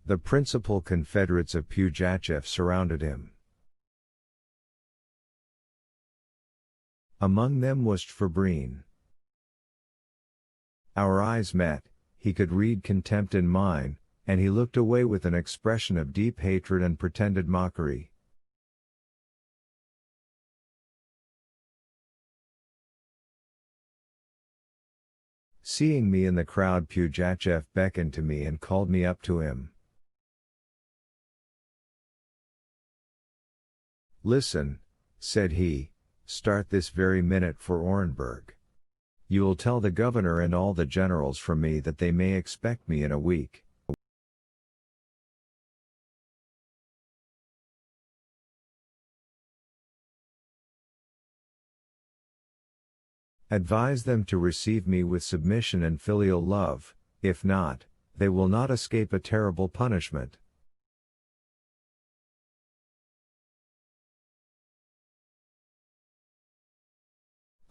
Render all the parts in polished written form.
The principal confederates of Pugachev surrounded him. Among them was Fabrin. Our eyes met, he could read contempt in mine, and he looked away with an expression of deep hatred and pretended mockery. Seeing me in the crowd, Pugachev beckoned to me and called me up to him. "Listen," said he, "start this very minute for Orenburg. You will tell the governor and all the generals from me that they may expect me in a week. Advise them to receive me with submission and filial love, if not, they will not escape a terrible punishment.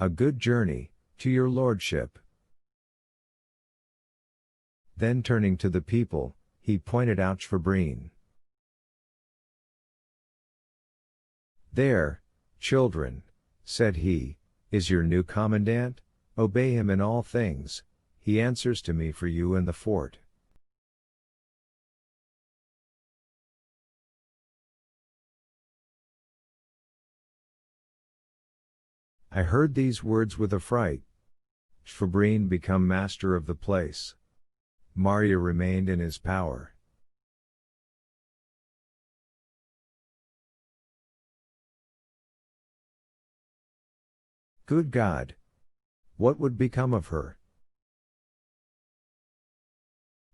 A good journey, to your lordship." Then turning to the people, he pointed out Fabrin. "There, children," said he, "is your new commandant, obey him in all things, he answers to me for you and the fort." I heard these words with affright. Fabrin become master of the place. Marya remained in his power. Good God! What would become of her?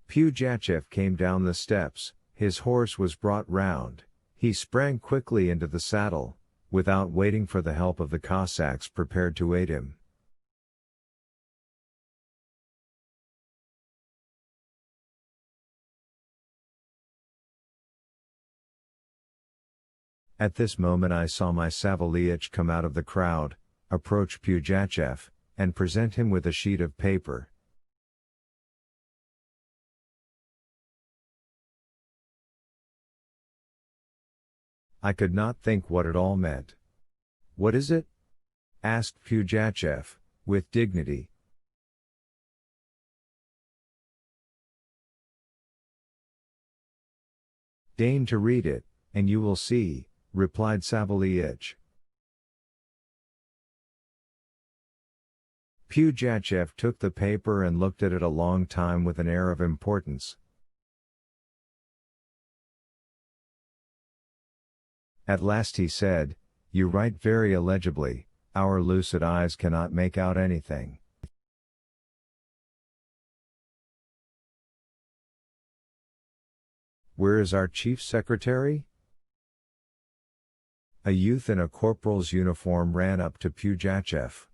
Pugachev came down the steps, his horse was brought round, he sprang quickly into the saddle, without waiting for the help of the Cossacks prepared to aid him. At this moment I saw my Savaliyich come out of the crowd, approach Pugachev, and present him with a sheet of paper. I could not think what it all meant. "What is it?" asked Pugachev, with dignity. "Deign to read it, and you will see," replied Savaliyich. Pugachev took the paper and looked at it a long time with an air of importance. At last he said, "You write very illegibly, our lucid eyes cannot make out anything." "Where is our chief secretary?" A youth in a corporal's uniform ran up to Pugachev.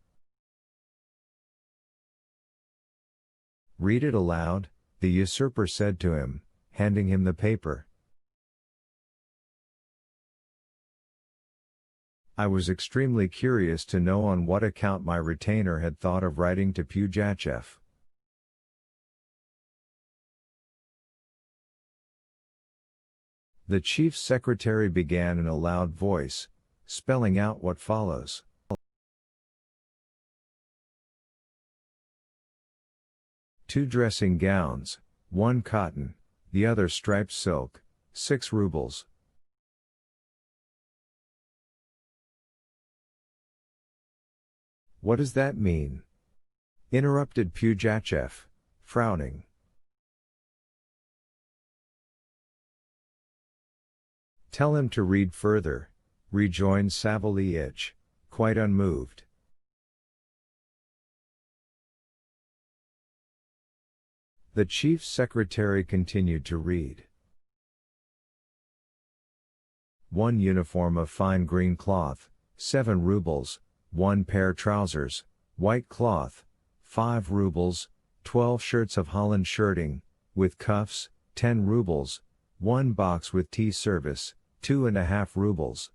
"Read it aloud," the usurper said to him, handing him the paper. I was extremely curious to know on what account my retainer had thought of writing to Pugachev. The chief secretary began in a loud voice, spelling out what follows. "2 dressing gowns, 1 cotton, the other striped silk, 6 rubles. "What does that mean?" interrupted Pugachev, frowning. "Tell him to read further," rejoined Savaliyich, quite unmoved. The chief secretary continued to read. 1 uniform of fine green cloth, 7 rubles, 1 pair trousers, white cloth, 5 rubles, 12 shirts of Holland shirting, with cuffs, 10 rubles, 1 box with tea service, 2.5 rubles.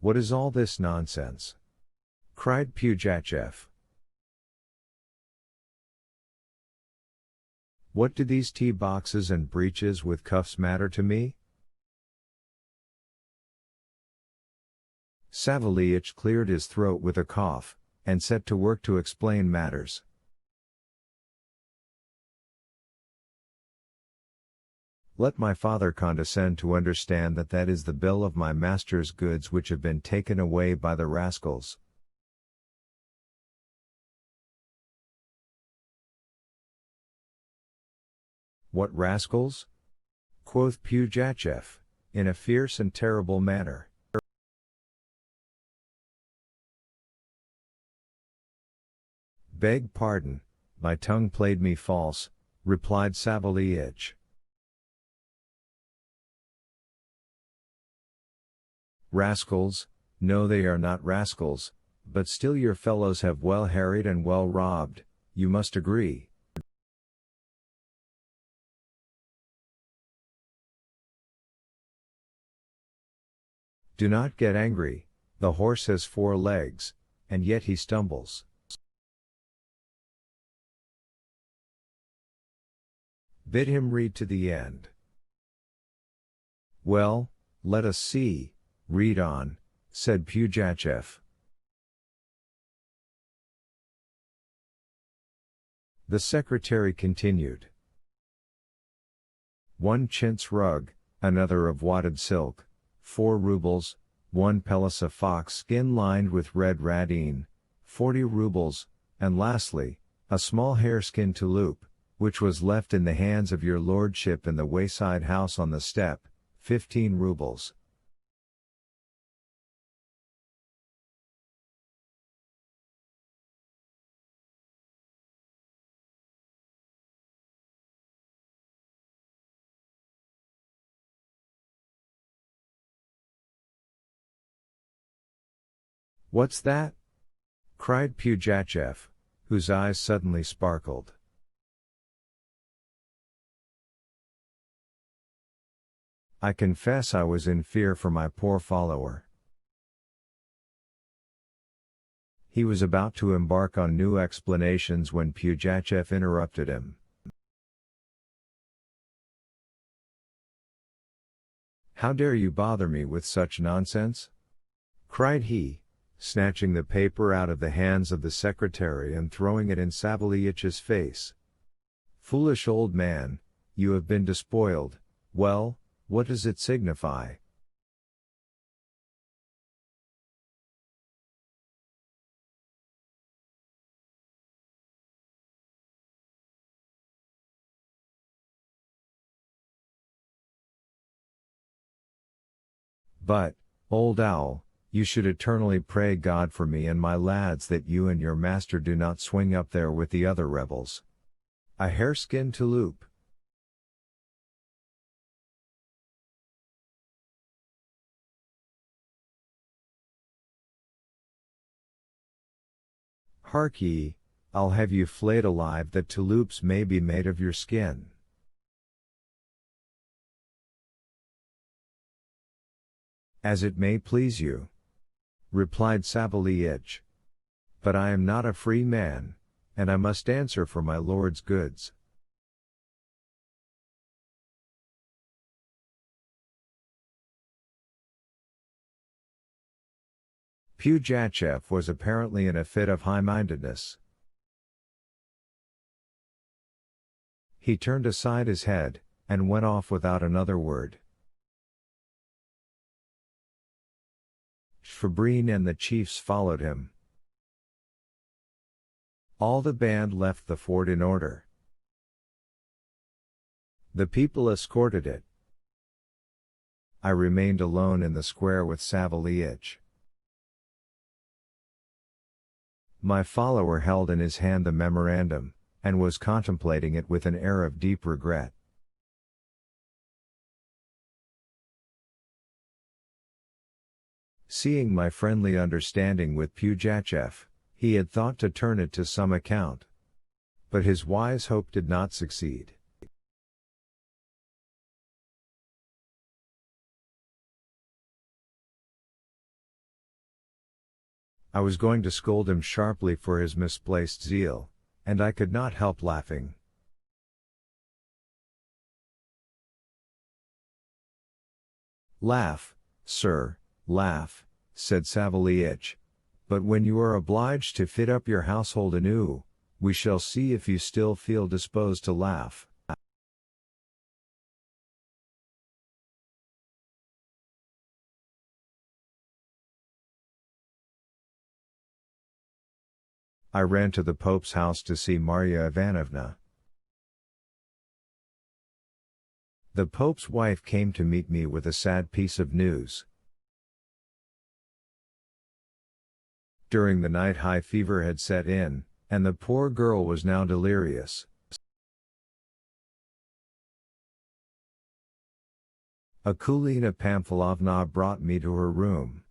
What is all this nonsense? Cried Pugachev. What do these tea boxes and breeches with cuffs matter to me? Savéliitch cleared his throat with a cough, and set to work to explain matters. Let my father condescend to understand that that is the bill of my master's goods which have been taken away by the rascals. What rascals? Quoth Pugachev, in a fierce and terrible manner. Beg pardon, my tongue played me false, replied Savéliitch. Rascals? No, they are not rascals, but still your fellows have well harried and well robbed, you must agree. Do not get angry, the horse has 4 legs, and yet he stumbles. Bid him read to the end. Well, let us see, read on, said Pugachev. The secretary continued. 1 chintz rug, another of wadded silk, 4 rubles, 1 pelissa fox skin lined with red ratine, 40 rubles, and lastly, a small hareskin touloup, which was left in the hands of your lordship in the wayside house on the steppe, 15 rubles. What's that? Cried Pugachev, whose eyes suddenly sparkled. I confess I was in fear for my poor follower. He was about to embark on new explanations when Pugachev interrupted him. How dare you bother me with such nonsense? Cried he, snatching the paper out of the hands of the secretary and throwing it in Savéliitch's face. Foolish old man, you have been despoiled. Well, what does it signify? But, old owl, you should eternally pray God for me and my lads that you and your master do not swing up there with the other rebels. A hareskin touloup. Hark ye, I'll have you flayed alive that touloups may be made of your skin. As it may please you, replied Savéliitch. But I am not a free man, and I must answer for my lord's goods. Pugachev was apparently in a fit of high-mindedness. He turned aside his head, and went off without another word. Shvabrin and the chiefs followed him. All the band left the fort in order. The people escorted it. I remained alone in the square with Savéliitch. My follower held in his hand the memorandum, and was contemplating it with an air of deep regret. Seeing my friendly understanding with Pugachev, he had thought to turn it to some account. But his wise hope did not succeed. I was going to scold him sharply for his misplaced zeal, and I could not help laughing. Laugh, sir, laugh, said Savéliitch, but when you are obliged to fit up your household anew, we shall see if you still feel disposed to laugh. I ran to the Pope's house to see Marya Ivanovna. The Pope's wife came to meet me with a sad piece of news. During the night high fever had set in, and the poor girl was now delirious. Akulina Pamfilovna brought me to her room.